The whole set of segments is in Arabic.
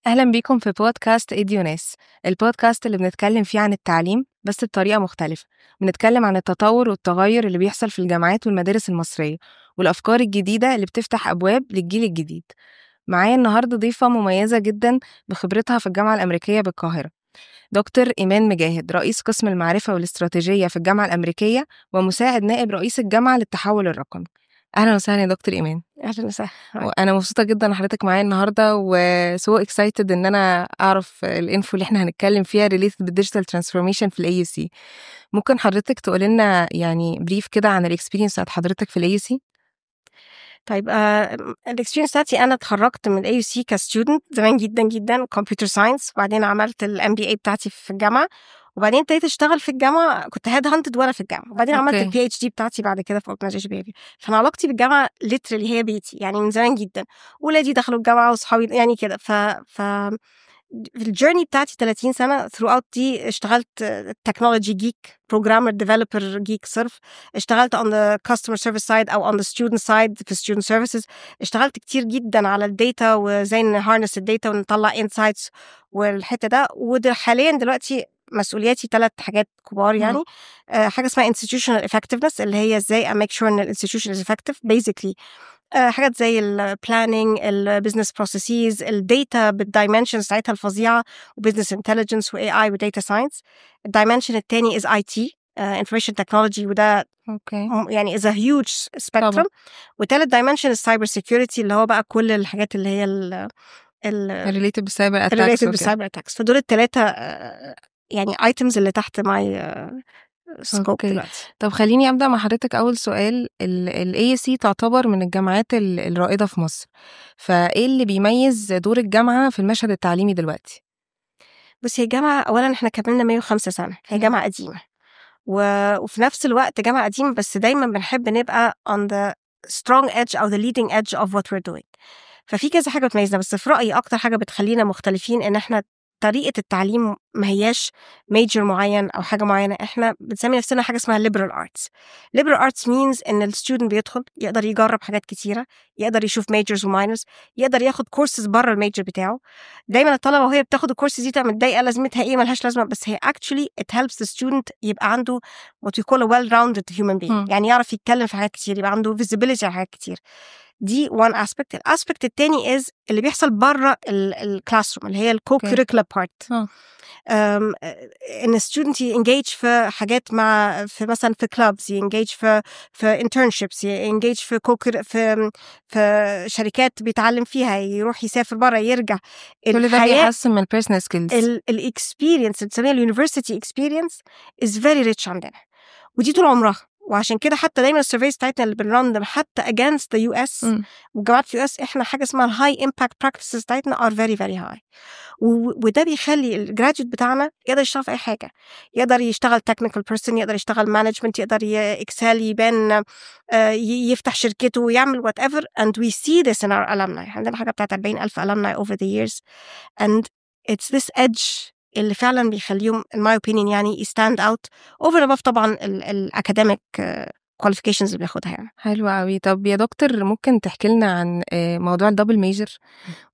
أهلا بيكم في بودكاست إيديوناس، البودكاست اللي بنتكلم فيه عن التعليم بس بطريقة مختلفة. بنتكلم عن التطور والتغير اللي بيحصل في الجامعات والمدارس المصرية والأفكار الجديدة اللي بتفتح أبواب للجيل الجديد. معايا النهاردة ضيفة مميزة جدا بخبرتها في الجامعة الأمريكية بالقاهرة، دكتور إيمان مجاهد، رئيس قسم المعرفة والاستراتيجية في الجامعة الأمريكية ومساعد نائب رئيس الجامعة للتحول الرقمي. أهلا وسهلا يا دكتور إيمان. أهلا وسهلا. وانا مبسوطه جدا ان حضرتك معايا النهارده وسو اكسايتد ان انا اعرف الانفو اللي احنا هنتكلم فيها ريليتد بالديجيتال ترانسفورميشن في الاي سي. ممكن حضرتك تقول لنا يعني بريف كده عن الاكسبيرينس بتاعت حضرتك في الاي سي؟ طيب الاكسبيرينس بتاعتي انا اتخرجت من الاي سي كستودنت زمان جدا جدا كمبيوتر ساينس، وبعدين عملت الام بي اي بتاعتي في الجامعه، وبعدين ابتديت اشتغل في الجامعه. كنت هيد هانتد وانا في الجامعه، وبعدين عملت البي اتش دي بتاعتي بعد كده في اورجانيزيشن بيهيفير. فانا علاقتي بالجامعه ليترالي هي بيتي، يعني من زمان جدا. ولادي دخلوا الجامعه واصحابي يعني كده. في الجيرني بتاعتي 30 سنة throughout دي اشتغلت تكنولوجي جيك، بروجرامر ديفلوبر جيك صرف. اشتغلت on the customer service side أو on the student side في student services. اشتغلت كتير جدا على الداتا وزي نهارنس الداتا ونطلع insights والحتة ده. وده حاليا دلوقتي مسؤولياتي 3 حاجات كبار يعني. حاجة اسمها institutional effectiveness اللي هي ازاي I make sure ان institution is effective basically. حاجات زي البلاننج، البيزنس بروسيسز، الداتا بالدايمنشنز بتاعتها الفظيعه، وبزنس انتليجنس واي اي وداتا ساينس. الدايمنشن الثاني از اي تي انفورميشن تكنولوجي، وده يعني از ا هيوج سبيكترم. وثالث دايمنشن السايبر سيكيورتي اللي هو بقى كل الحاجات اللي هي ريليتد بالسايبر اتاكس. فدول الثلاثه يعني ايتمز اللي تحت ماي سكوب دلوقتي. طب خليني أبدأ مع حضرتك أول سؤال. ال ASC تعتبر من الجامعات الرائدة في مصر، فإيه اللي بيميز دور الجامعة في المشهد التعليمي دلوقتي؟ بس هي جامعة أولا احنا كملنا 105 سنة، هي جامعة قديمة وفي نفس الوقت جامعة قديمة، بس دايما بنحب نبقى on the strong edge أو the leading edge of what we're doing. ففي كذا حاجة بتميزنا، بس في رأيي أكتر حاجة بتخلينا مختلفين إن إحنا طريقة التعليم ما هياش major معين أو حاجة معينة. إحنا بنسمي نفسنا حاجة اسمها liberal arts. liberal arts means إن الستودنت بيدخل يقدر يجرب حاجات كتيرة، يقدر يشوف majors وminors، يقدر ياخد courses بره الميجر بتاعه. دايما الطلبة وهي بتاخد الكورس دي تبقى متضايقة لازمتها إيه، ملهاش لازمة، بس هي actually it helps the student يبقى عنده what we call a well-rounded human being. يعني يعرف يتكلم في حاجات كتير، يبقى عنده visibility على حاجات كتير. دي one aspect. الاسبكت التاني is اللي بيحصل بره الكلاس روم اللي هي الكو-curricular part. ان الستودنت ينجيج في حاجات مع في مثلا في كلابز، ينجيج في internships، ينجيج في في شركات بيتعلم فيها، يروح يسافر بره يرجع. كل ده بيحسن من البيرسونال سكيلز. الاكسبيرينس اللي بنسميها اليونيفرسيتي اكسبيرينس is very rich عندنا، ودي طول عمرها. وعشان كده حتى دايما السيرفيز بتاعتنا اللي بنراندم حتى against the US وجامعات في US، احنا حاجه اسمها الهاي امباكت براكتسز بتاعتنا are very very high. وده بيخلي الجراديوت بتاعنا يقدر يشتغل في اي حاجه، يقدر يشتغل تكنيكال بيرسون، يقدر يشتغل مانجمنت، يقدر اكسل، يبان، يفتح شركته ويعمل whatever. and we see this in our alumni. عندنا حاجه بتاعت 40,000 alumni over the years, and it's this edge اللي فعلا بيخليهم in my opinion يعني stand out over and above طبعا الأكاديميك qualifications اللي بياخدها يعني. حلو قوي. طب يا دكتور ممكن تحكي لنا عن موضوع الدبل ميجر،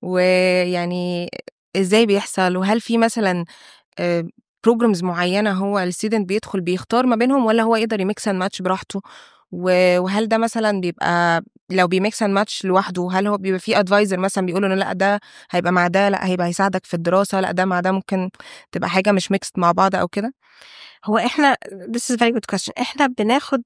ويعني ازاي بيحصل، وهل في مثلا بروجرامز معينة هو الستودنت بيدخل بيختار ما بينهم، ولا هو يقدر يميكس اند ماتش براحته؟ وهل ده مثلا بيبقى لو بيميكس اند ماتش لوحده، هل هو بيبقى فيه ادفايزر مثلا بيقولوا انه لا ده هيبقى مع ده، لا هيبقى هيساعدك في الدراسة، لا ده مع ده ممكن تبقى حاجة مش ميكست مع بعض او كده؟ هو احنا this is very good question. احنا بناخد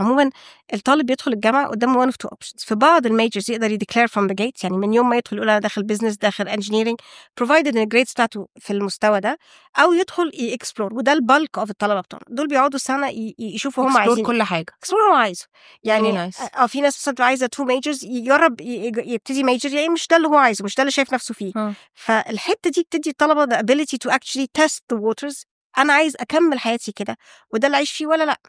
عموما الطالب بيدخل الجامعه قدامه one of two options. في بعض الميجرز يقدر يديكلير from the gate، يعني من يوم ما يدخل يقول انا داخل بزنس، داخل انجينيرنج، provided ان الجريدز بتاعته في المستوى ده، او يدخل يكسبلور. وده البالك اوف الطلبه بتوعنا، دول بيقعدوا سنه يشوفوا هم عايزين كل حاجه، يكسبلور هو عايزه. يعني في ناس مثلا عايزه 2 ميجرز، يجرب يبتدي ميجر، يعني مش ده اللي هو عايزه، مش ده اللي شايف نفسه فيه. فالحته دي بتدي الطلبه the ability to actually test the waters. انا عايز اكمل حياتي كده وده اللي عايش فيه ولا لا.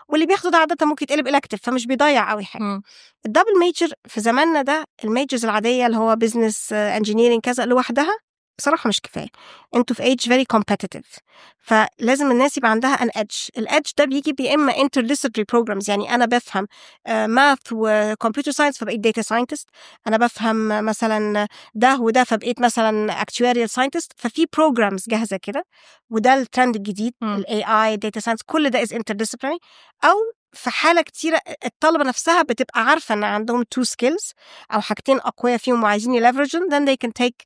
واللي بياخده ده عاده ممكن يتقلب الكتف، فمش بيضيع قوي حاجه. الدبل ميجر في زماننا ده، الميجرز العاديه اللي هو بزنس، انجينيرنج، كذا لوحدها بصراحة مش كفاية. انتوا في age very competitive، فلازم الناس يبقى عندها an edge. الedge ده بيجي بإما interdisciplinary programs، يعني أنا بفهم math و computer science فبقيت data scientist، أنا بفهم مثلا ده وده فبقيت مثلا actuarial scientist، ففي programs جاهزة كده، وده الترند الجديد ال AI data science، كل ده is interdisciplinary. أو في حالة كتيرة الطلبة نفسها بتبقى عارفة إن عندهم two skills أو حاجتين أقوياء فيهم وعايزين يleverage then they can take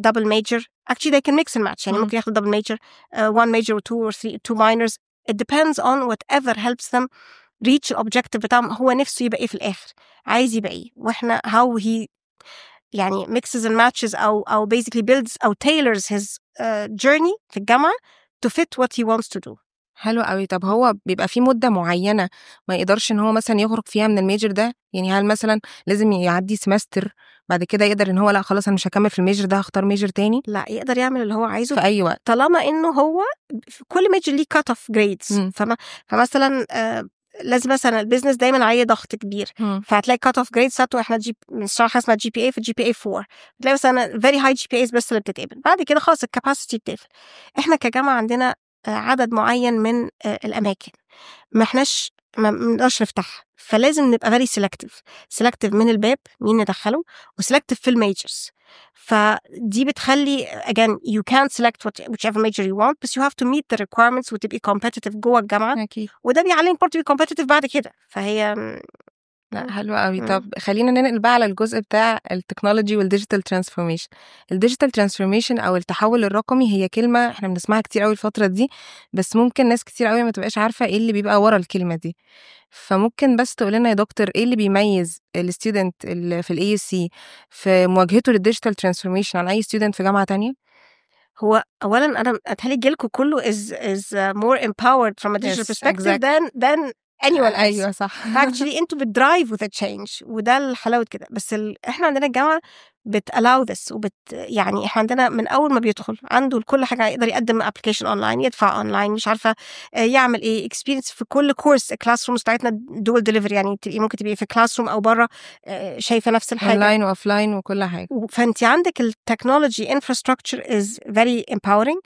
double major. Actually they can mix and match، يعني ممكن ياخدوا double major, one major or two or three, two minors. It depends on whatever helps them reach الobjective بتاعهم. هو نفسه يبقى ايه في الآخر، عايز يبقى ايه، واحنا how he يعني mixes and matches أو basically builds أو tailors his journey في الجامعة to fit what he wants to do. حلو قوي. طب هو بيبقى في مدة معينة ما يقدرش ان هو مثلا يخرج فيها من الميجر ده؟ يعني هل مثلا لازم يعدي سمستر بعد كده يقدر ان هو لا خلاص انا مش هكمل في الميجر ده هختار ميجر تاني؟ لا، يقدر يعمل اللي هو عايزه في اي وقت طالما انه هو في كل ميجر ليه cut off grades. فمثلا لازم مثلا البيزنس دايما عليه ضغط كبير، فهتلاقي cut off grades بتاعته احنا مش حاجه اسمها جي بي اي، في جي بي اي 4 تلاقي مثلا very high GPAs بس اللي بتتقبل، بعد كده خلاص الكاباسيتي بتقفل. احنا كجامعه عندنا عدد معين من الاماكن ما نقدرش نفتحها، فلازم نبقى very selective من الباب مين ندخله، وselective في الميجرز. فدي بتخلي again you can't select whichever major you want but you have to meet the requirements وتبقي competitive جوه الجامعة أكيد. وده بيعلمك برضه تبقي competitive بعد كده. فهي لا حلو قوي. طب خلينا ننقل بقى على الجزء بتاع التكنولوجي والديجيتال ترانسفورميشن. الديجيتال ترانسفورميشن او التحول الرقمي هي كلمة احنا بنسمعها كتير قوي الفترة دي، بس ممكن ناس كتير قوي ما تبقاش عارفة ايه اللي بيبقى ورا الكلمة دي. فممكن بس تقول لنا يا دكتور ايه اللي بيميز الستودنت اللي في الاي سي في مواجهته للديجيتال ترانسفورميشن عن اي ستودنت في جامعة تانية؟ هو اولا انا اتهيألي جيلكم كله is more empowered from a digital perspective than anyone else. ايوه صح. فاكتشلي انتوا بتدرايف with a change وده الحلاوه كده. بس احنا عندنا الجامعه allow this يعني احنا عندنا من اول ما بيدخل عنده كل حاجه، يقدر يقدم ابلكيشن اونلاين، يدفع اونلاين، مش عارفه يعمل ايه اكسبيرينس في كل كورس. كلاس رومز بتاعتنا دول ديليفري، يعني ممكن تبقي في كلاس روم او بره شايفه نفس الحاجه اونلاين واوفلاين وكل حاجه. فانت عندك التكنولوجي انفراستراكشر is very empowering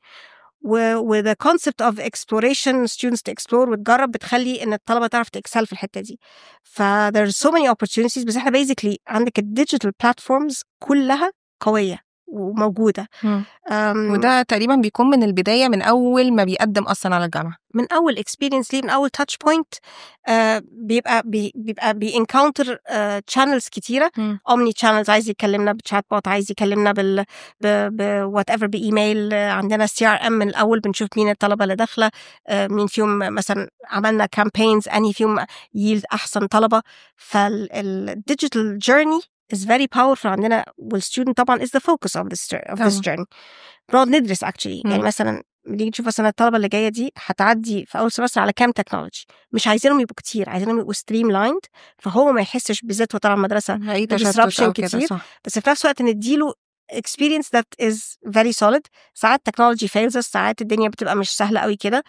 و the concept of exploration students to explore وتجرب بتخلي ان الطلبه تعرف تكسل في الحته دي. ف there are so many opportunities. بس احنا basically عندك الديجيتال بلاتفورمز كلها قويه وموجوده. وده تقريبا بيكون من البدايه، من اول ما بيقدم اصلا على الجامعه، من اول اكسبيرينس ليه، من اول تاتش بوينت بيبقى بينكاونتر تشانلز كتيره، اومني تشانلز، عايز يكلمنا بتشات بوت، عايز يكلمنا وات ايفر بايميل. عندنا CRM من الاول بنشوف مين الطلبه اللي داخله، مين فيهم مثلا عملنا كامبينز انهي فيهم يلد احسن طلبه. فالديجيتال جيرني is very powerful عندنا، والستودنت طبعا is the focus of this journey. بنقعد ندرس actually يعني مثلا بنيجي نشوف مثلا الطلبه اللي جايه دي هتعدي في اول سمستر على كام تكنولوجي، مش عايزينهم يبقوا كتير، عايزينهم يبقوا ستريم لايند، فهو ما يحسش بالذات وطلع المدرسه disruption كتير، بس في نفس الوقت نديله experience that is very solid. ساعات technology fails us، ساعات الدنيا بتبقى مش سهله قوي كده.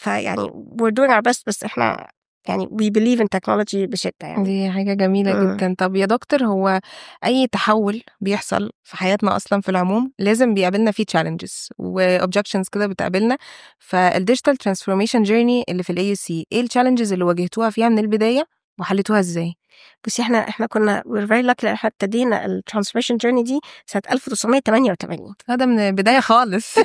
يعني we're doing our best، بس احنا يعني we believe in technology بشدة يعني. دي حاجة جميلة جدا. طب يا دكتور، هو أي تحول بيحصل في حياتنا أصلا في العموم لازم بيقابلنا فيه challenges و objections كده بتقابلنا. فالديجيتال ترانسفورميشن جيرني اللي في الAUC إيه الchallenges اللي واجهتوها فيها من البداية وحلتوها إزاي؟ بس احنا كنا we're very lucky لأن احنا ابتدينا الترانسفورميشن جيرني دي سنة 1988. هذا من البداية خالص.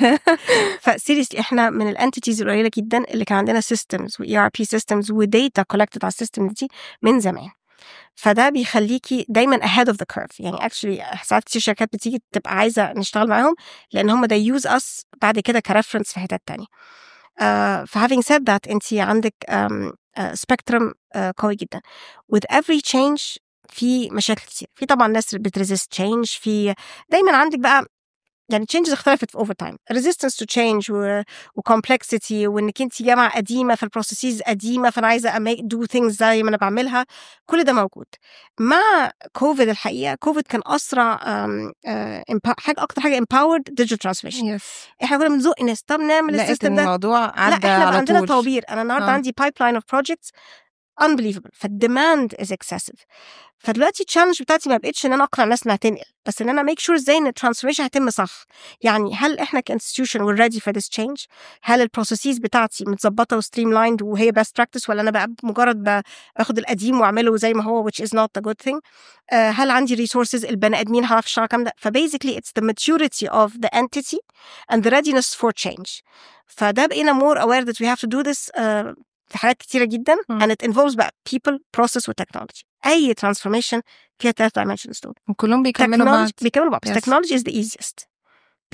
فسيريسلي احنا من الانتيتيز القليلة جدا اللي كان عندنا systems و ERP systems و data collected على السيستم دي من زمان. فده بيخليكي دايما ahead of the curve. يعني actually ساعات كتير شركات بتيجي تبقى عايزة نشتغل معاهم لأن هم they use us بعد كده كرفرنس في حتات تانية. having said that انتي عندك spectrum قوي جدا. with every change في مشاكل كتير، في طبعا ناس بتريزيست change، في دايما عندك بقى يعني changes اختلفت over time، resistance to change و complexity، وانك انت جامعة قديمة فالبروسيسز قديمة فانا عايزة do things زي ما انا بعملها، كل ده موجود. مع كوفيد الحقيقة كوفيد كان أسرع أكتر حاجة empowered digital transformation. احنا كنا بنزق الناس، طب نعمل السيستم ده، الموضوع عدى لا احنا على عندنا طول. طوابير. انا النهارده عندي pipeline of projects unbelievable. فالديماند is excessive. فدلوقتي التشالنج بتاعتي ما بقتش ان انا اقنع الناس انها تنقل، بس ان انا make sure ازاي ان الترانسفورميشن هتتم صح. يعني هل احنا كانستيتيوشن we're ready for this change؟ هل البروسيسز بتاعتي متظبطه وستريملايند وهي best practice، ولا انا بقى مجرد باخد القديم واعمله زي ما هو which is not a good thing؟ هل عندي resources البني ادمين هعرف اشتغل كام ده؟ فبasically it's the maturity of the entity and the readiness for change. فده بقينا more aware that we have to do this في حاجات كتيرة جدا and it involves بقى people, process و technology. أي transformation فيها 3 dimensions دول وكلهم بيكملوا بعض. بيكملوا بعض. Technology is the easiest.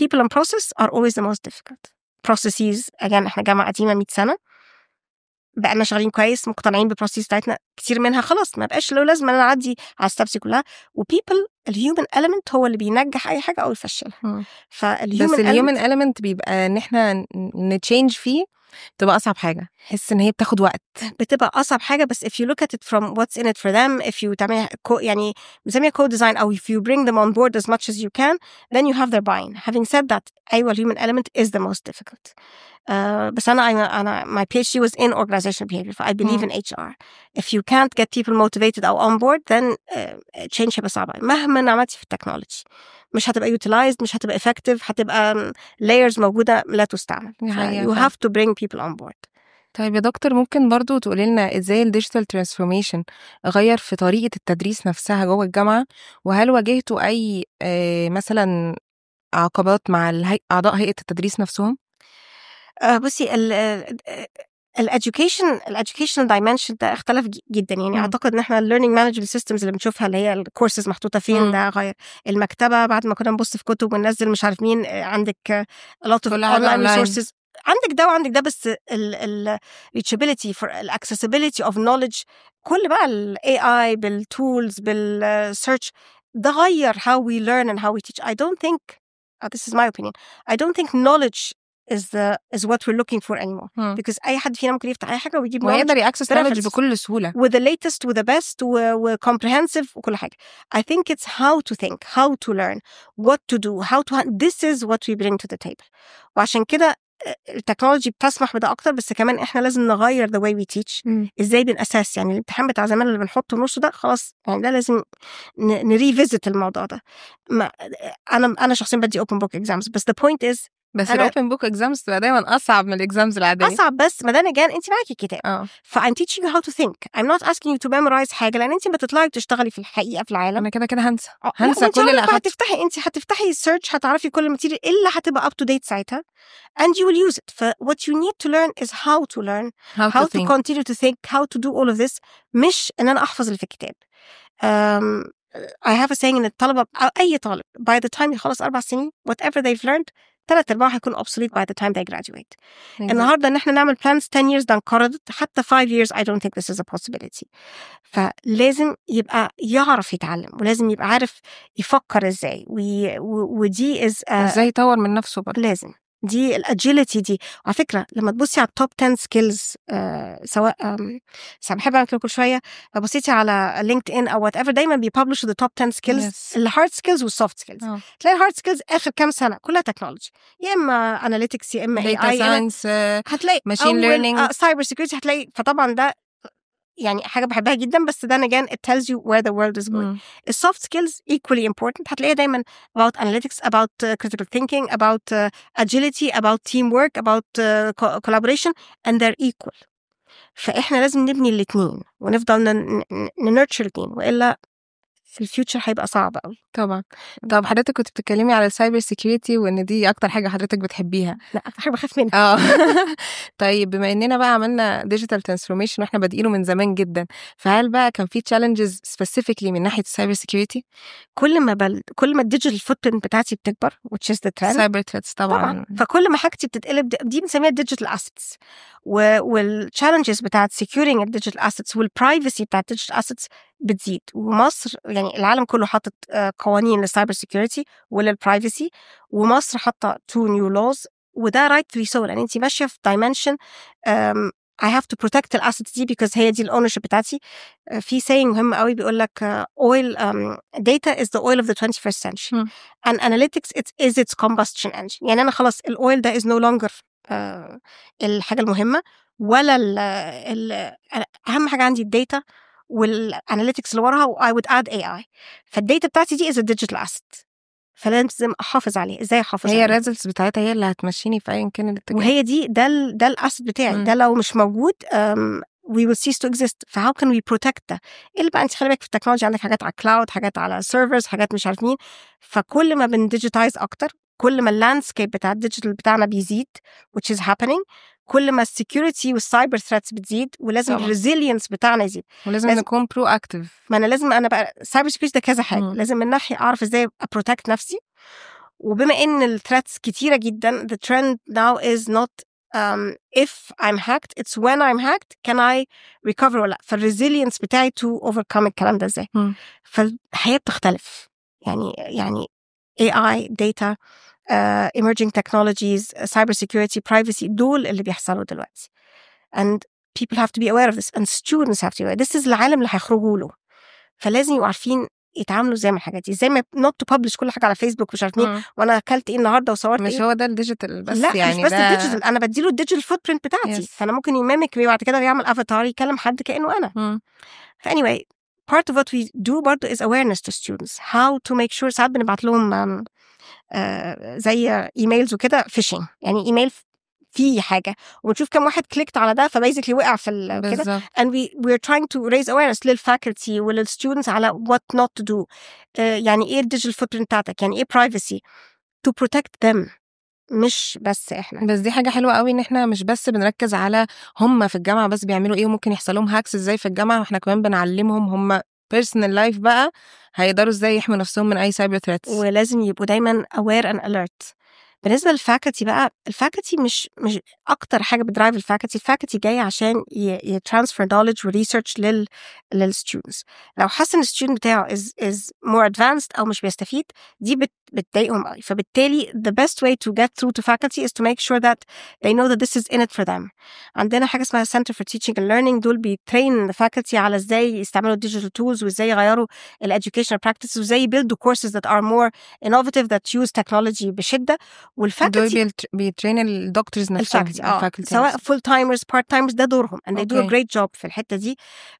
People and process are always the most difficult. Processes again احنا جامعة قديمة 100 سنة بقى شغالين كويس مقتنعين بالبروسيس بتاعتنا، كتير منها خلاص ما بقاش له لازم انا اعدي على الستبس كلها. وبيبل الهيومن element هو اللي بينجح اي حاجه او يفشلها. بس الهيومن element بيبقى ان احنا نتشينج فيه بتبقى أصعب حاجة، حس إن هي بتاخد وقت، بتبقى أصعب حاجة. بس if you look at it from what's in it for them, if you تعمل يعني بنسميها co-design أو if you bring them on board as much as you can, then you have their buy-in. Having said that, أيوة human element is the most difficult. بس أنا my PhD was in organizational behavior, so I believe in HR. If you can't get people motivated أو on board, then change هيبقى صعبة. مهما عملتي في التكنولوجي مش هتبقى utilized، مش هتبقى effective، هتبقى layers موجودة لا تستعمل. You have to bring people on board. طيب يا دكتور، ممكن برضو تقولي لنا ازاي الديجيتال ترانسفورميشن غير في طريقة التدريس نفسها جوه الجامعة، وهل واجهتوا أي مثلا عقبات مع أعضاء هيئة التدريس نفسهم؟ بصي الeducational dimension ده اختلف جدا. يعني اعتقد ان احنا learning management systems اللي بنشوفها اللي هي الكورسز محطوطه فين ده غير. المكتبه بعد ما كنا نبص في كتب وننزل مش عارف مين، عندك a lot of online resources، عندك ده وعندك ده، بس ال reachability for accessibility of knowledge كل بقى ال AI بالtools بالsearch ده غير how we learn and how we teach. I don't think this is my opinion, I don't think knowledge is what we're looking for anymore. Because أي حد فينا ممكن يفتح أي حاجة ويجيب knowledge ويقدر يأكسس knowledge بكل سهولة with the latest with the best و comprehensive وكل حاجة. I think it's how to think, how to learn, what to do, how to this is what we bring to the table. وعشان كده التكنولوجي بتسمح بده أكتر، بس كمان إحنا لازم نغير the way we teach. إزاي بنأساس يعني الامتحان بتاع زمان اللي بنحطه نصه ده خلاص، يعني ده لازم نريفيزت الموضوع ده. أنا شخصيا بدي open book exams، بس the point is بس الاوبن بوك اكزامز بتبقى دايما اصعب من الاكزامز العاديه. اصعب، بس ما دام جان انت معاكي الكتاب فايم teaching you how to think. I'm not asking you to memorize حاجه، لان انت بتطلعي بتشتغلي في الحقيقه في العالم. انا كده هنسى كل اللي اخدته. هتفتحي السيرش، هتعرفي كل الماتيريال اللي هتبقى up to date ساعتها and you will use it. What you need to learn is how to learn, how to continue to think, how to do all of this. مش ان انا احفظ اللي في الكتاب. I have a saying ان الطلبه أو اي طالب by the time يخلص 4 سنين whatever they've learned 3/4 هيكون obsolete by the time they graduate. النهارده ان احنا نعمل plans 10 years ده انقرضت، حتى 5 years I don't think this is a possibility. فلازم يبقى يعرف يتعلم، ولازم يبقى عارف يفكر ازاي، ودي ازاي يطور من نفسه برضه. لازم دي الاجيلتي دي. وعلى فكره لما تبصي على التوب 10 سكيلز، سواء بحب اعمل كل شويه، بصيتي على لينكد ان او وات ايفر، دايما بيببلشوا ذا توب 10 سكيلز، الهارد سكيلز والسوفت سكيلز. تلاقي الهارد سكيلز اخر كام سنه كلها تكنولوجي، يا اما اناليتكس يا اما اي ساينس، هتلاقي ماشين ليرنينج، سايبر سيكيورتي هتلاقي. فطبعا ده يعني حاجة بحبها جدا، بس then again it tells you where the world is going. The soft skills equally important. هتلاقيها دايما about analytics, about critical thinking, about agility, about teamwork, about collaboration, and they're equal. فإحنا لازم نبني الاتنين ونفضل ننurture الاتنين، وإلا الفيوتشر هيبقى صعب قوي. طبعا. طب حضرتك كنت بتتكلمي على السايبر سيكيورتي وان دي اكتر حاجه حضرتك بتحبيها. لا، اكتر حاجه بخاف منها. طيب بما اننا بقى عملنا ديجيتال ترانسفورميشن واحنا بادئينه من زمان جدا، فهل بقى كان في تشالنجز سبيسيفيكلي من ناحيه السايبر سيكيورتي؟ كل ما الديجيتال فوتبرنت بتاعتي بتكبر which is the trend، سايبر ثريتس طبعا. فكل ما حاجتي بتتقلب دي بنسميها الديجيتال اسيتس، والتشالنجز بتاعت سيكيورينج الديجيتال اسيتس والبرايفسي بتاعت الديجيتال اسيتس بتزيد. ومصر يعني العالم كله حاطط قوانين للسايبر سيكيورتي وللبرايفسي، ومصر حاطه 2 new laws، وده rightfully so، لان انت ماشيه في dimension I have to protect the assets دي because هي دي الownership بتاعتي. في saying مهم قوي بيقول لك oil data is the oil of the 21st century and analytics is its combustion engine. يعني أنا خلاص الoil ده is no longer الحاجة المهمة، ولا اهم حاجه عندي الداتا والاناليتكس اللي وراها، و I would add AI. فالداتا بتاعتي دي is a digital asset، فلازم احافظ عليه. ازاي احافظ هي عليه؟ الريزلتس بتاعتها هي اللي هتمشيني في ايا كان الاتجاه. وهي دي ده الاسset بتاعي. ده لو مش موجود we will cease to exist. ف how can we protect ده؟ اللي بقى انت خلي بالك في التكنولوجيا عندك حاجات على كلاود، حاجات على سيرفرز، حاجات مش عارف مين. فكل ما بنديجيتايز اكتر، كل ما اللاندسكيب بتاع الديجيتال بتاعنا بيزيد which is happening، كل ما السكيورتي والسايبر ثريتس بتزيد، ولازم الريزيلينس بتاعنا يزيد. ولازم نكون برو اكتيف. ما انا لازم، انا بقى سايبر سكيورتي ده كذا حاجه. لازم من ناحيه اعرف ازاي ابروتكت نفسي، وبما ان الثريتس كتيره جدا the trend now is not if I'm hacked, it's when I'm hacked can I recover ولا لا. فالريزيلينس بتاعي to overcome الكلام ده ازاي. فالحياه بتختلف يعني AI data emerging technologies cyber security privacy دول اللي بيحصلوا دلوقتي and people have to be aware of this and students have to be aware. This is العالم اللي هيخرجوا له، فلازم يبقوا عارفين يتعاملوا زي ما الحاجات دي، زي ما not to publish كل حاجه على فيسبوك مش عارف مين وانا اكلت ايه النهارده وصورت مش ايه. هو ده الديجيتال بس، لا يعني مش بس ده الديجيتال، انا بديله الديجيتال فوت برنت بتاعتي. فانا ممكن يميمك بعد كده يعمل افاتار يكلم حد كانه انا. anyway part of what we do برضه is awareness to students how to make sure. ساعات بنبعت لهم زي ايميلز وكده فيشنج، يعني ايميل فيه حاجه ونشوف كم واحد كليكت على ده فبيزيكلي وقع في كده. and we're trying to raise awareness للفاكولتي وللستودنتس على what not to do. يعني ايه الديجيتال فوت برنت بتاعتك، يعني ايه privacy to protect them، مش بس احنا. بس دي حاجه حلوه قوي ان احنا مش بس بنركز على هم في الجامعه بس بيعملوا ايه وممكن يحصل لهم هاكس ازاي في الجامعه، واحنا كمان بنعلمهم هم personal life بقى هيقدروا ازاي يحموا نفسهم من اي سايبر ثريتس. ولازم يبقوا دايما aware and alert. بالنسبه للفاكولتي بقى، الفاكولتي مش اكتر حاجه بدرايف الفاكولتي جايه عشان يترانسفير نوليدج وريسيرش للستودنتس. لو حس ان الستودنت بتاعه is more advanced او مش بيستفيد، دي بتضايقهم قوي. فبالتالي the best way to get through to faculty is to make sure that they know that this is in it for them. عندنا حاجه اسمها Center for Teaching and Learning، دول بيترين الفاكولتي على ازاي يستعملوا الديجيتال تولز وازاي يغيروا educational practices وازاي يبيلدوا courses that are more innovative that use technology بشده. والفاكولتي دول بيترين الدكتورز نفسهم سواء full timers part timers، ده دورهم and they do a great job في الحته دي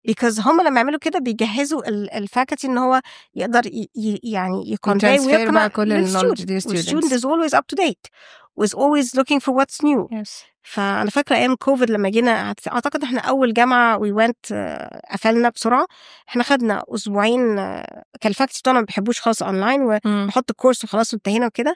because هم لما يعملوا كده بيجهزوا الفاكولتي ان هو يقدر يعني يكونفي ويقنع كل النولج دي student is always up to date was always looking for what's new. فأنا فاكرة أيام كوفيد لما جينا، أعتقد إحنا أول جامعة we went قفلنا بسرعة. إحنا خدنا أسبوعين كان الفاكولتي بتوعنا ما بيحبوش خالص أونلاين ونحط الكورس وخلاص وانتهينا وكده.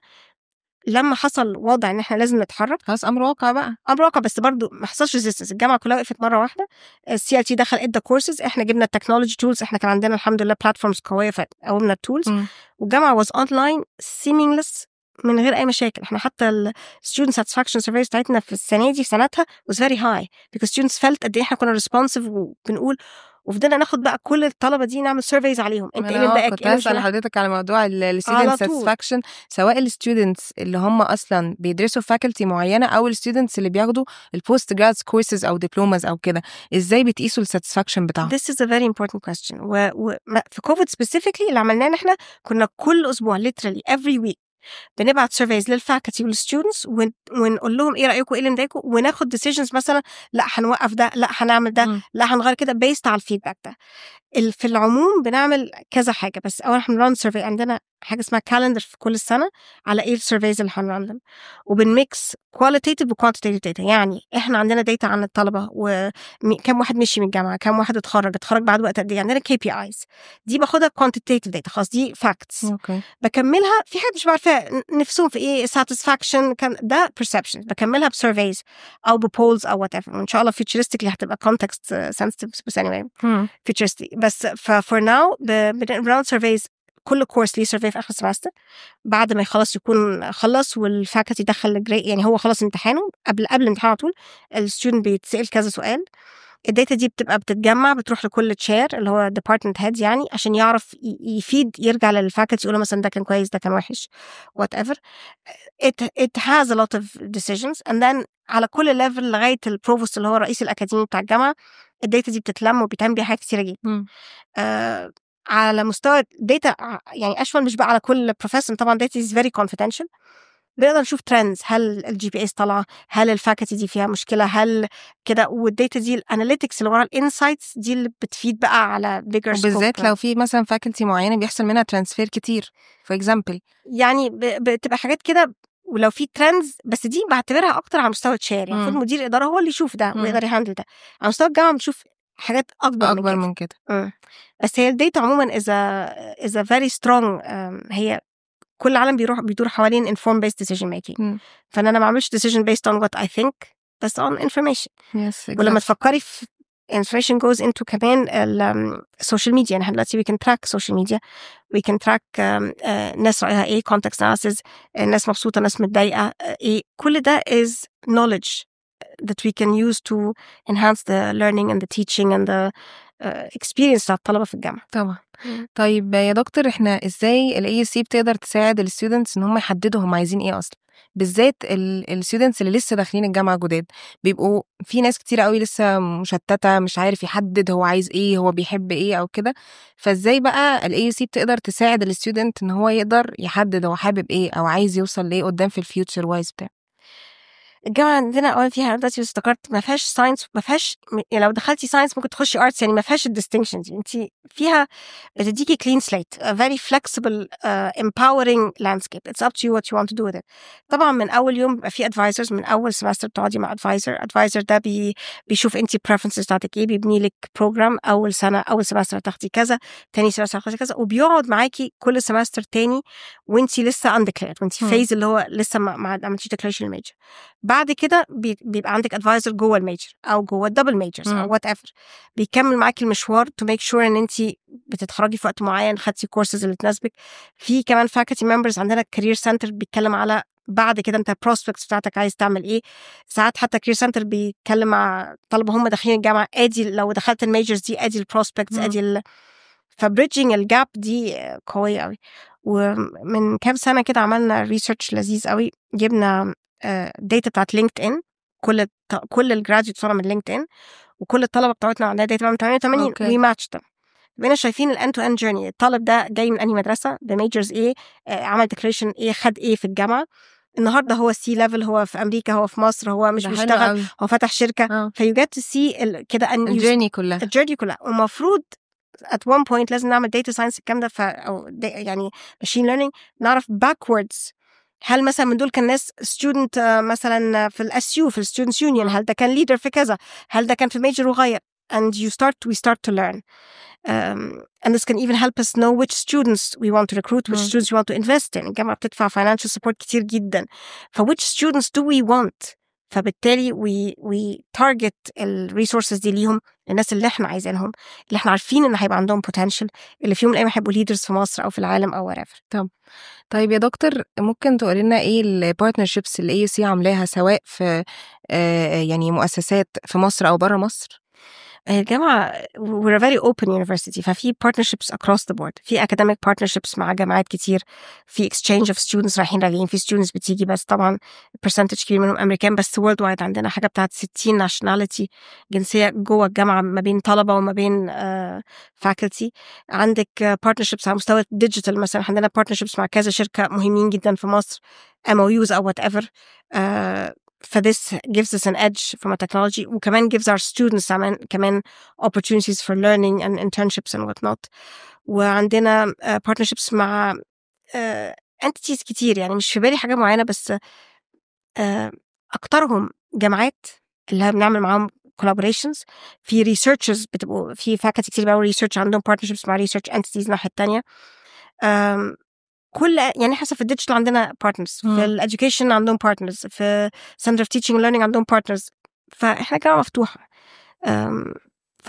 لما حصل وضع ان احنا لازم نتحرك، خلاص امر واقع بقى، امر واقع، بس برضو ما حصلش ريزيستنس. الجامعه كلها وقفت مره واحده. الCLT دخل ادى كورسز، احنا جبنا التكنولوجي تولز، احنا كان عندنا الحمد لله بلاتفورمز قويه فقومنا التولز، والجامعه واز اونلاين سيمينجلس من غير اي مشاكل. احنا حتى الستودنت ساتسفاكشن سيرفيس بتاعتنا في السنه دي في سنتها was very high because students felt قد ايه احنا كنا responsive وبنقول. وفضلنا ناخد بقى كل الطلبه دي نعمل سيرفيز عليهم، انت ايه من بقى كنت هسأل حضرتك على موضوع الستودنت ساتسفاكشن، سواء الستودنتس اللي هم اصلا بيدرسوا فاكولتي معينه او الستودنتس اللي بياخدوا البوست جرادز كورسز او دبلوماز او كده، ازاي بتقيسوا الساتسفاكشن بتاعهم؟ This is a very important question. في كوفيد specifically اللي عملناه احنا كنا كل اسبوع literally every week بنبعت سيرفيز للفاكولتي والستودنتس ونقول لهم ايه رايكم، ايه اللي مضايقكم، وناخد ديسيجنز مثلا لا هنوقف ده، لا هنعمل ده، لا هنغير كده بيست على الفيدباك ده. في العموم بنعمل كذا حاجه، بس اول احنا بنرن سيرفي عندنا حاجه اسمها كالندر في كل السنه على ايه السيرفيز اللي هنرن، وبنميكس كواليتيتيف وكوانتيتيف داتا. يعني احنا عندنا داتا عن الطلبه وكم واحد مشي من الجامعه، كم واحد اتخرج بعد وقت قد ايه. عندنا KPIs دي باخدها كوانتيتيف داتا، خلاص دي فاكتس. بكملها في حاجه مش بعرفها نفسهم في ايه ساتسفاكشن، كان ده perception، بكملها بسيرفيز او ببولز او وات ايفر، وان شاء الله فيوتشرستيكلي هتبقى كونتكست سنسيتيف بس anyway فيوتشرستيك. بس فور ناو بنعمل سيرفيز، كل كورس ليه سيرفي في اخر السمستر بعد ما يخلص يكون خلص والفاكولتي دخل الجريد، يعني هو خلص امتحانه قبل الامتحان على طول الستودنت بيتسال كذا سؤال. الداتا دي بتبقى بتتجمع بتروح لكل تشير اللي هو ديبارتمنت هيد، يعني عشان يعرف يفيد يرجع للفاكولتي يقول مثلا ده كان كويس ده كان وحش وات ايفر. it has a lot of decisions and then على كل ليفل لغايه البروفوست اللي هو الرئيس الاكاديمي بتاع الجامعه الداتا دي بتتلم وبيتعمل بيها حاجات كتيره جدا. على مستوى داتا يعني اشمل مش بقى على كل بروفيسور، طبعا داتا is very confidential، بنقدر نشوف ترندز، هل الجي بي اس طالعه، هل الفاكولتي دي فيها مشكله، هل كده. والداتا دي الاناليتكس اللي ورا الانسايتس دي اللي بتفيد بقى على بيجر سكوب. وبالذات لو في مثلا فاكولتي معينه بيحصل منها ترانسفير كتير فور اكزامبل، يعني بتبقى حاجات كده. ولو في ترندز، بس دي بعتبرها اكتر على مستوى تشير، يعني المفروض مدير الاداره هو اللي يشوف ده ويقدر يهندل ده. على مستوى الجامعه بنشوف حاجات اكبر من كده. بس هي الداتا عموما is a very strong هي كل العالم بيدور حوالين informed based decision making. فانا ما اعملش decision based on what I think بس on information. Yes, exactly. ولما تفكري في information goes into كمان السوشيال ميديا. يعني هدلوقتي we can track social media, we can track ناس رأيها ايه, context analysis, ناس مبسوطة, ناس متضايقة, ايه. كل ده is knowledge that we can use to enhance the learning and the teaching and the experience بتاع الطلبة في الجامعة. طبعا. طيب يا دكتور, احنا ازاي ال AUC بتقدر تساعد الستودنتس ان هم يحددوا هم عايزين ايه اصلا, بالذات الستودنتس اللي لسه داخلين الجامعة جداد؟ بيبقوا في ناس كتير قوي لسه مشتتة, مش عارف يحدد هو عايز ايه, هو بيحب ايه او كده. فازاي بقى ال AUC بتقدر تساعد الستودنت ان هو يقدر يحدد هو حابب ايه او عايز يوصل ليه قدام في الفيوتشر وايز بتاعه؟ الجامعة عندنا أول فيها دلوقتي افتكرت ما فيهاش ساينس, ما فيهاش يعني لو دخلتي ساينس ممكن تخشي ارتس, يعني ما فيهاش الديستنكشن دي. انت فيها بتديكي clean slate, a very flexible empowering landscape. It's up to you what you want to do with it. طبعا من أول يوم بيبقى في advisors, من أول سمستر بتقعدي مع advisor ده بيشوف انت preferences بتاعتك ايه, بيبني لك program. أول سنة أول سمستر تاخدي كذا, تاني سمستر تاخدي كذا, وبيقعد معاكي كل سمستر تاني وانت لسه undeclared, وانت فيز اللي هو لسه ما عملتيش declaration الميجر. بعد كده بيبقى عندك ادفايزر جوه الميجر او جوه الدبل ميجرز او وات ايفر, بيكمل معاكي المشوار to make sure ان انت بتتخرجي في وقت معين, خدتي كورسز اللي تناسبك. في كمان فاكولتي ممبرز عندنا كارير سنتر بيتكلم على بعد كده انت البروسبكتس بتاعتك عايز تعمل ايه. ساعات حتى كارير سنتر بيتكلم مع طلبه هم داخلين الجامعه, ادي لو دخلت الميجرز دي ادي البروسبكتس ادي فبريدجينج الجاب دي قويه قوي. ومن كام سنه كده عملنا ريسيرش لذيذ قوي, جبنا داتا بتاعت لينكد ان, كل الجراديوتس طالعه من لينكد ان, وكل الطلبه بتاعتنا عندها داتا من 88 وي ماتش them. بقينا شايفين الاند تو اند جيرني, الطالب ده جاي من انهي مدرسه, بميجرز ايه, عمل ديكليريشن ايه, خد ايه في الجامعه, النهارده هو سي ليفل, هو في امريكا, هو في مصر, هو مش بيشتغل, هو فتح شركه. فيو جيت تو سي كده الجيرني كلها. ومفروض at one point لازم نعمل data science الكلام ده, أو يعني machine learning, نعرف backwards هل مثلا من دول كان ناس student مثلا في الSU في students union, هل ده كان leader في كذا, هل ده كان في major وغير, and we start to learn. And this can even help us know which students we want to recruit, which students we want to invest in. الجامعة بتدفع financial support كتير جدا, which students do we want. فبالتالي we target الريسورسز دي ليهم, الناس اللي احنا عايزينهم, اللي احنا عارفين ان هيبقى عندهم potential, اللي فيهم الايام يحبوا leaders في مصر او في العالم او whatever. طيب يا دكتور, ممكن تقولي لنا ايه البارتنرشيبس اللي AUC عاملاها سواء في يعني مؤسسات في مصر او بره مصر؟ الجامعة we're a very open university, ففي partnerships across the board. في academic partnerships مع جامعات كتير, في exchange of students رايحين راجعين, في students بتيجي بس طبعا percentage كبير منهم أمريكان, بس worldwide عندنا حاجة بتاعت 60 nationality جنسية جوه الجامعة, ما بين طلبة وما بين faculty. عندك partnerships على مستوى digital, مثلا عندنا partnerships مع كذا شركة مهمين جدا في مصر, MOUs أو whatever. فthis gives us an edge from a technology, وكمان gives our students كمان opportunities for learning and internships and whatnot. وعندنا partnerships مع entities كتير, يعني مش في بالي حاجة معينة, بس أكترهم جامعات اللي بنعمل معاهم collaborations. في researchers بتبقوا في faculty كتير بيعملوا research, عندهم partnerships مع research entities الناحية التانية. كل يعني حسب في الديجيتال عندنا partners, في الeducation عندهم partners, في center of teaching and learning عندهم partners. فإحنا جامعة مفتوحة,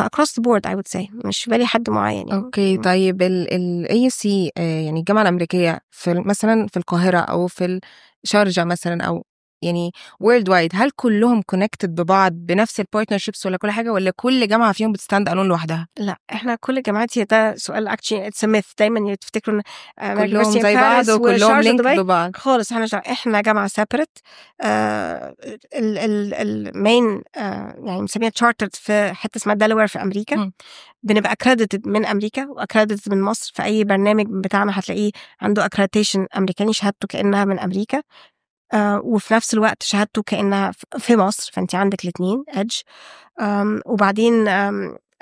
across the board I would say, مش بالي حد معين يعني. اوكي. طيب ال AUC يعني الجامعة الأمريكية في مثلا في القاهرة أو في الشارجة مثلا, أو يعني world wide, هل كلهم connected ببعض بنفس البارتنرشيبس ولا كل حاجة, ولا كل جامعة فيهم بتستاند ألون لوحدها؟ لا, احنا كل الجامعات, ده سؤال actually it's a myth, دايما تفتكروا ان كلهم زي بعض وكلهم لينك ببعض خالص. احنا جامعة separate. المين يعني مسميها chartered في حتة اسمها دلوير في أمريكا. بنبقى accredited من أمريكا وaccredited من مصر, في أي برنامج بتاعنا هتلاقيه عنده accreditation أمريكاني, شهادته كأنها من أمريكا. وفي نفس الوقت شهادته كأنها في مصر، فأنت عندك الاتنين edge. وبعدين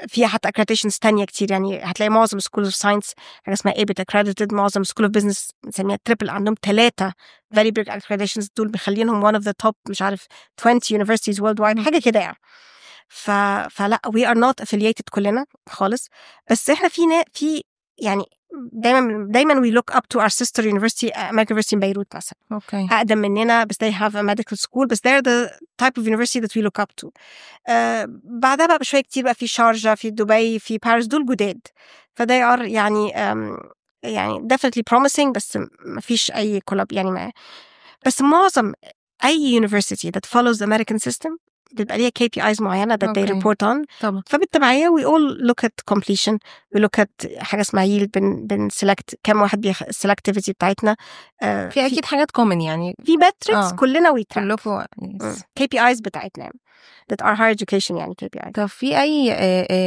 فيها حتى accreditations تانية كتير، يعني هتلاقي معظم School of Science حاجة اسمها ABET accredited، معظم School of Business نسميها triple، عندهم 3 very big accreditations دول بيخلينهم one of the top مش عارف 20 universities worldwide حاجة كده يعني. فلا we are not affiliated كلنا خالص، بس احنا في يعني دايما we look up to our sister university American University in Beirut مثلا. اوكي. أقدم مننا بس they have a medical school، بس they're the type of university that we look up to. بعدها بقى بشوية كتير بقى في شارجة، في دبي، في باريس، دول جداد. they are يعني definitely promising، بس مفيش أي كولاب يعني بس معظم أي university that follows the American system بيبقى ليها KPIs معينة that they report on. طبعا. فبالتبعية we all look at completion، we look at حاجة اسمها yield، بن select كم واحد selectivity بتاعتنا. في أكيد حاجات common يعني في metrics كلنا we track كلكم KPIs بتاعتنا that are higher education يعني KPI. طب في أي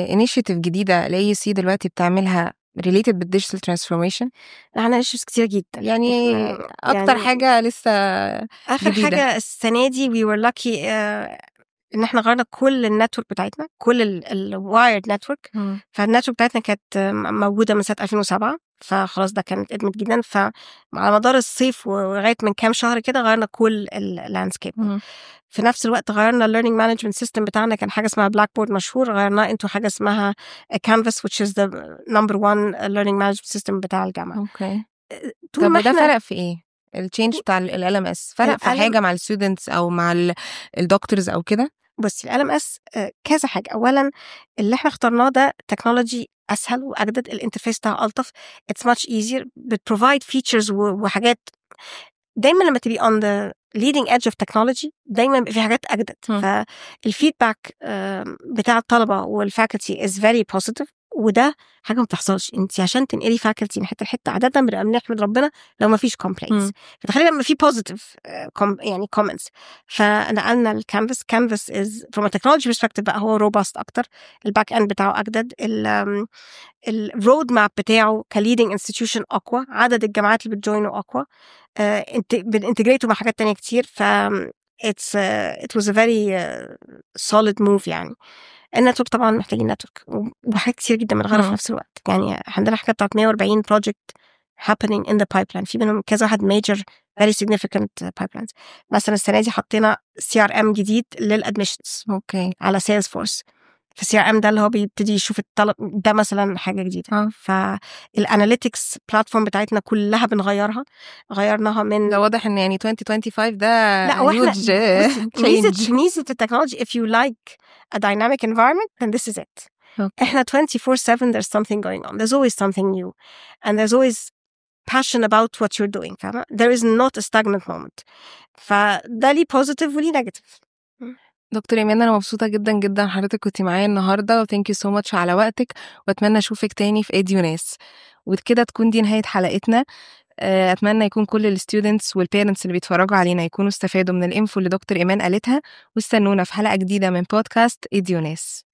initiative جديدة ل AUC دلوقتي بتعملها related بالdigital transformation؟ عنا issues كتير جدا يعني أكتر حاجة لسه آخر جديدة. حاجة السنة دي we were lucky إن إحنا غيرنا كل النتورك بتاعتنا، كل الوايرد نتورك. فالنتورك بتاعتنا كانت موجودة من سنة 2007، فخلاص ده كانت ادمت جدا. فعلى مدار الصيف ولغاية من كام شهر كده غيرنا كل اللاندسكيب. في نفس الوقت غيرنا الليرنينج مانجمنت سيستم بتاعنا، كان حاجة اسمها بلاك بورد مشهور، غيرناه انتو حاجة اسمها Canvas which is the number 1 learning management system بتاع الجامعة. اوكي. طول طب ما ده احنا فرق في ايه؟ التشينج بتاع ال LMS فرق في حاجة مع الستودنتس أو مع الدكتورز أو كده؟ بصي ال LMS كذا حاجة. أولا اللي احنا اخترناه ده تكنولوجي أسهل وأجدد، الانترفيس بتاعه ألطف، it's much easier، بتprovide features وحاجات. دايما لما تبي on the leading edge of technology دايما بيبقى في حاجات أجدد. فالفيدباك بتاع الطلبة والفاكولتي is very positive، وده حاجة ما بتحصلش. انت عشان تنقلي فاكولتي من حتة لحتة عادة بنبقى بنحمد ربنا لو ما فيش complaints، فتخيلي لما في positive يعني comments. فنقلنا الكانفاس. كانفاس is from a technology perspective بقى هو robust أكتر، الباك end بتاعه أجدد، الرود ماب بتاعه كليدنج انستتيوشن أقوى، عدد الجامعات اللي بتجوينه أقوى، بننتجريته مع حاجات تانية كتير. ف it was a very solid move يعني. النتورك طبعا محتاجين نتورك وحاجات كتير جدا بنغيرها في نفس الوقت. يعني عندنا حاجة بتاعت 140 project happening in the pipeline، في منهم كذا واحد major very significant pipelines. مثلا السنة دي حطينا CRM جديد للadmissions على Salesforce. فCRM ده اللي هو بيبتدي يشوف الطلب ده مثلا حاجة جديدة. فالاناليتكس بلاتفورم بتاعتنا كلها غيرناها من ده واضح ان يعني 2025 ده huge ميزة التكنولوجي if you like a dynamic environment then this is it. احنا 24/7 there's something going on, there's always something new and there's always passion about what you're doing. فاهمة؟ there is not a stagnant moment. فده ليه positive وليه negative. دكتور إيمان أنا مبسوطة جدا جدا حضرتك كنتي معايا النهاردة، وثانك يو سو ماتش على وقتك، وأتمنى أشوفك تاني في إديوناس. وكده تكون دي نهاية حلقتنا. أتمنى يكون كل الستودنتس والبيرنتس اللي بيتفرجوا علينا يكونوا استفادوا من الإنفو اللي دكتور إيمان قالتها، واستنونا في حلقة جديدة من بودكاست إديوناس.